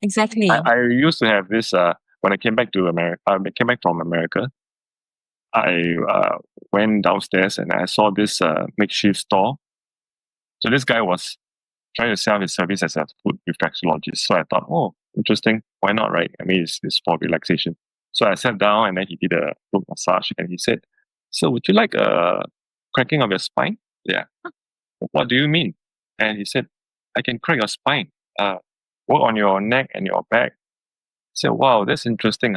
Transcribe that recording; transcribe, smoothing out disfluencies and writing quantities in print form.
exactly. I used to have this when I came back to America. I came back from America. I went downstairs and I saw this makeshift store. So this guy was trying to sell his service as a foot reflexologist. So I thought, oh, interesting. Why not, right? I mean, it's for relaxation. So I sat down and then he did a foot massage and he said, so would you like a cracking of your spine? Yeah. What do you mean? And he said, I can crack your spine. Work on your neck and your back. I said, wow, that's interesting.